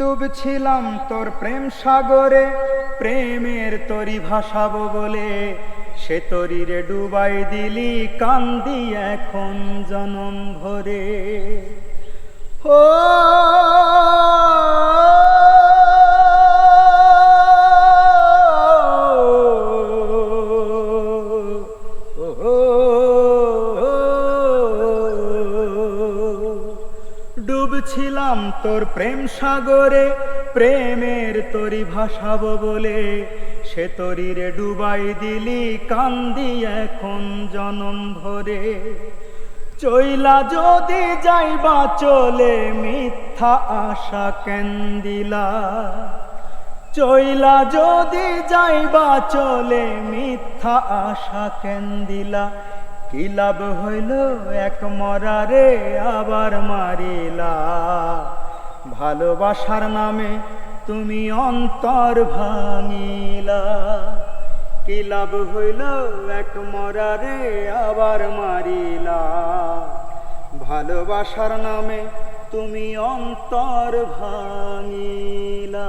ডুবছিলাম তোর প্রেম সাগরে, প্রেমের তরি ভাসাবো বলে, সে তরিরে ডুবাই দিলি, কান্দি এখন জনম ভরে। ও ডুবছিলাম তোর প্রেম সাগরে, প্রেমের তরি ভাসাবো বলে, সে তরিরে ডুবাই দিলি, কান্দি এখন জনম ভরে। চইলা যদি যাইবা চলে, মিথ্যা আশা কেন দিলা? চইলা যদি যাইবা চলে, মিথ্যা আশা কেন দিলা? কি লাভ হইল এক মরারে আবার মারিলা? ভালোবাসার নামে তুমি অন্তর ভাঙিলা। কি লাভ হইল এক মরারে আবার মারিলা? ভালোবাসার নামে তুমি অন্তর ভাঙিলা।